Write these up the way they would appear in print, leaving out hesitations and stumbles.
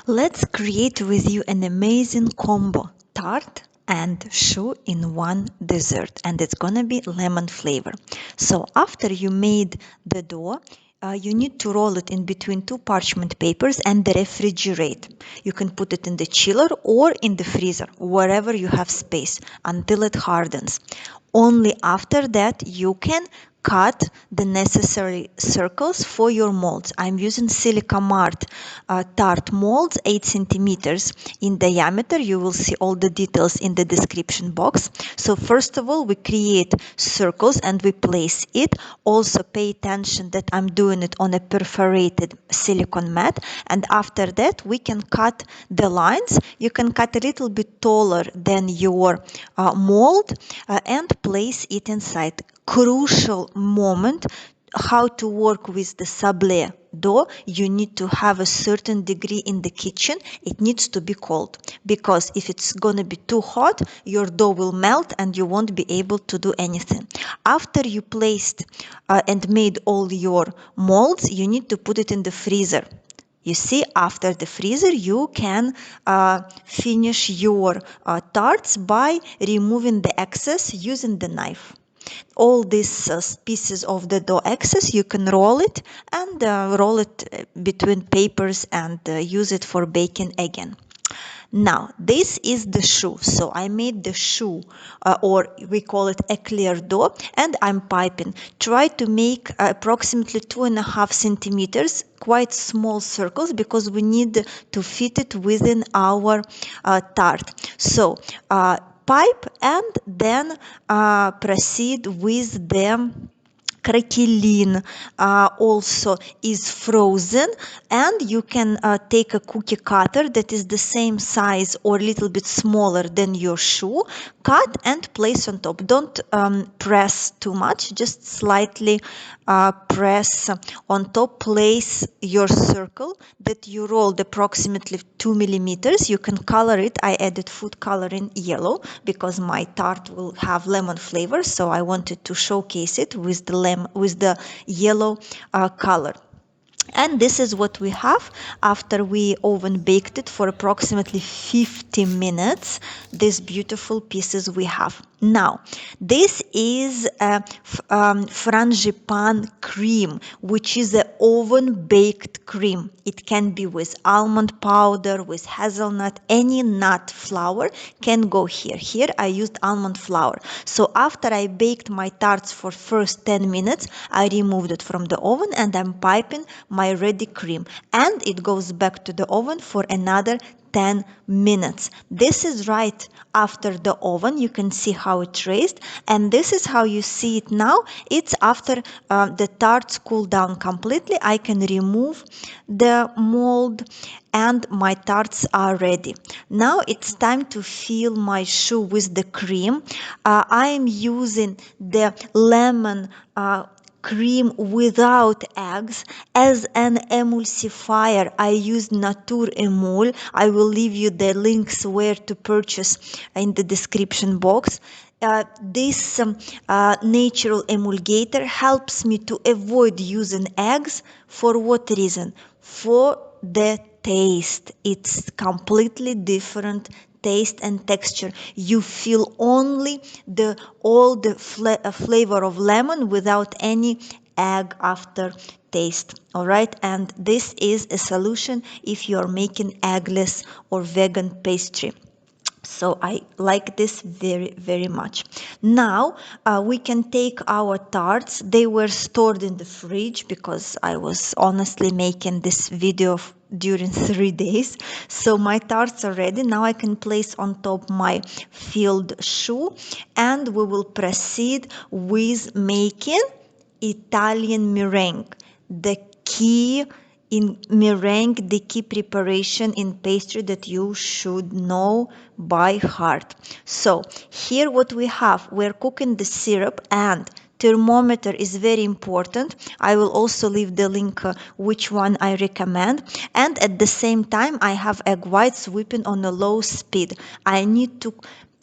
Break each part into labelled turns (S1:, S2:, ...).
S1: Let's create with you an amazing combo, tart and choux in one dessert, and it's gonna be lemon flavor. So after you made the dough, you need to roll it in between two parchment papers and refrigerate. You can put it in the chiller or in the freezer, wherever you have space, until it hardens. Only after that you can cut the necessary circles for your molds. I'm using Silica Mart tart molds, 8 centimeters in diameter. You will see all the details in the description box. So first of all, we create circles and we place it. Also pay attention that I'm doing it on a perforated silicone mat, and after that we can cut the lines. You can cut a little bit taller than your mold and place it inside. Crucial moment how to work with the sablé dough. You need to have a certain degree in the kitchen. It needs to be cold, because if it's gonna be too hot, your dough will melt and you won't be able to do anything. After you placed and made all your molds, you need to put it in the freezer. You see, after the freezer, you can finish your tarts by removing the excess using the knife. All these pieces of the dough excess, you can roll it and roll it between papers and use it for baking again. Now, this is the choux. So I made the choux, or we call it eclair dough, and I'm piping. Try to make approximately 2.5 centimeters, quite small circles, because we need to fit it within our tart. So pipe and then proceed with the craquelin. Also is frozen, and you can take a cookie cutter that is the same size or a little bit smaller than your choux, cut and place on top. Don't press too much, just slightly press on top. Place your circle that you rolled approximately 2 millimeters. You can color it. I added food coloring yellow because my tart will have lemon flavor, so I wanted to showcase it with the yellow color. And this is what we have after we oven baked it for approximately 50 minutes. These beautiful pieces we have. Now, this is a frangipane cream, which is an oven baked cream. It can be with almond powder, with hazelnut, any nut flour can go here. Here I used almond flour. So after I baked my tarts for first 10 minutes, I removed it from the oven and I'm piping my ready cream, and it goes back to the oven for another 10 minutes. This is right after the oven. You can see how it raised, and this is how you see it now. It's after the tarts cool down completely. I can remove the mold and my tarts are ready. Now it's time to fill my choux with the cream. I am using the lemon cream without eggs. As an emulsifier, I use Natur Emul. I will leave you the links where to purchase in the description box. This natural emulgator helps me to avoid using eggs. For what reason? For the taste. It's completely different taste and texture. You feel only all the flavor of lemon without any egg after taste. All right, and this is a solution if you are making eggless or vegan pastry. So I like this very, very much. Now we can take our tarts. They were stored in the fridge because I was honestly making this video during 3 days. So my tarts are ready. Now I can place on top my filled choux, and we will proceed with making Italian meringue. The key in meringue, the key preparation in pastry that you should know by heart. So here what we have, we're cooking the syrup, and thermometer is very important. I will also leave the link which one I recommend. And at the same time I have egg whites whipping on a low speed. I need to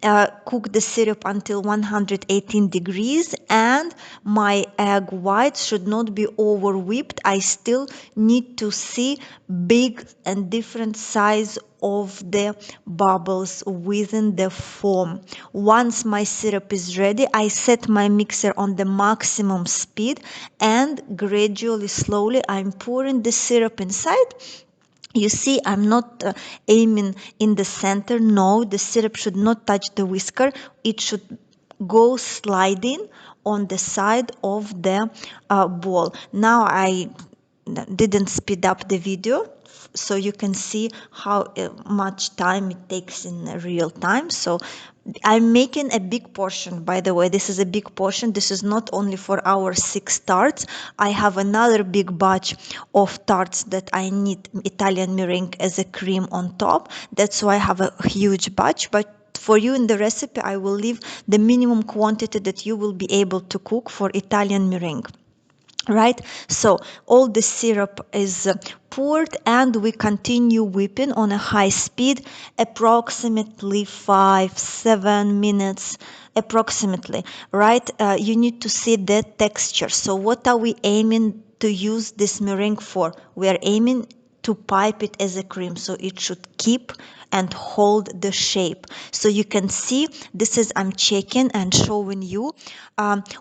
S1: cook the syrup until 118 degrees, and my egg whites should not be over whipped. I still need to see big and different size of the bubbles within the foam. Once my syrup is ready, I set my mixer on the maximum speed, and gradually, slowly, I'm pouring the syrup inside. You see, I'm not aiming in the center. No, the syrup should not touch the whisker. It should go sliding on the side of the bowl. Now I didn't speed up the video, so you can see how much time it takes in real time. So I'm making a big portion. By the way, this is a big portion. This is not only for our 6 tarts. I have another big batch of tarts that I need Italian meringue as a cream on top. That's why I have a huge batch. But for you in the recipe, I will leave the minimum quantity that you will be able to cook for Italian meringue. Right, so all the syrup is poured, and we continue whipping on a high speed, approximately 5-7 minutes approximately. Right, you need to see the texture. So what are we aiming to use this meringue for? We are aiming to pipe it as a cream, so it should keep and hold the shape. So you can see, this is, I'm checking and showing you,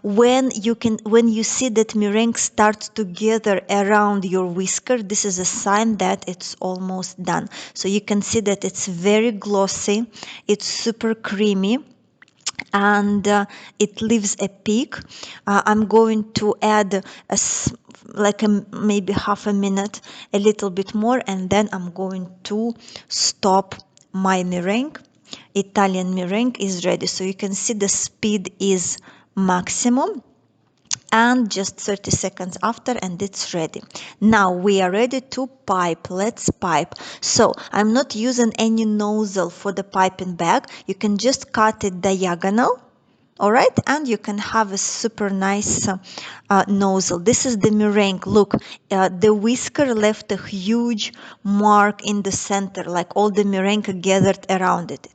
S1: when you see that meringue starts to gather around your whisker, this is a sign that it's almost done. So you can see that it's very glossy, it's super creamy, and it leaves a peak. I'm going to add maybe half a minute, a little bit more, and then I'm going to stop my meringue. Italian meringue is ready. So you can see the speed is maximum, and just 30 seconds after, and it's ready. Now we are ready to pipe. Let's pipe. So I'm not using any nozzle for the piping bag. You can just cut it diagonal. All right, and you can have a super nice nozzle. This is the meringue. Look, the whisker left a huge mark in the center, like all the meringue gathered around it.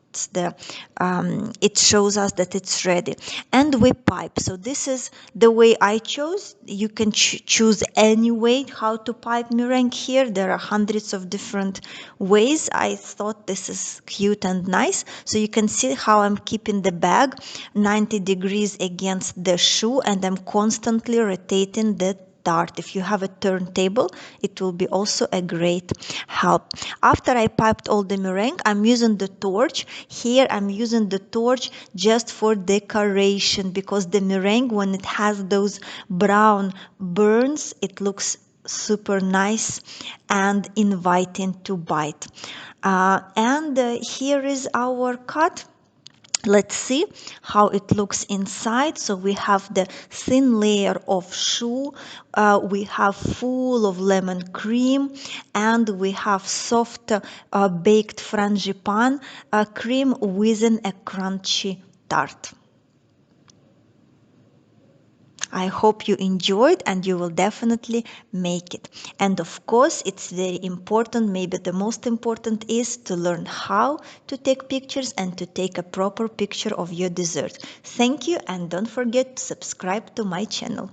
S1: It shows us that it's ready, and we pipe. So this is the way I chose. You can choose any way how to pipe meringue. Here there are hundreds of different ways. I thought this is cute and nice. So you can see how I'm keeping the bag 90 degrees against the shoe, and I'm constantly rotating the tart. If you have a turntable, it will be also a great help. After I piped all the meringue, I'm using the torch. Here I'm using the torch just for decoration, because the meringue, when it has those brown burns, it looks super nice and inviting to bite. And here is our cut. Let's see how it looks inside. So we have the thin layer of choux, we have full of lemon cream, and we have soft baked frangipane cream within a crunchy tart. I hope you enjoyed, and you will definitely make it. And of course, it's very important, maybe the most important, is to learn how to take pictures and to take a proper picture of your dessert. Thank you, and don't forget to subscribe to my channel.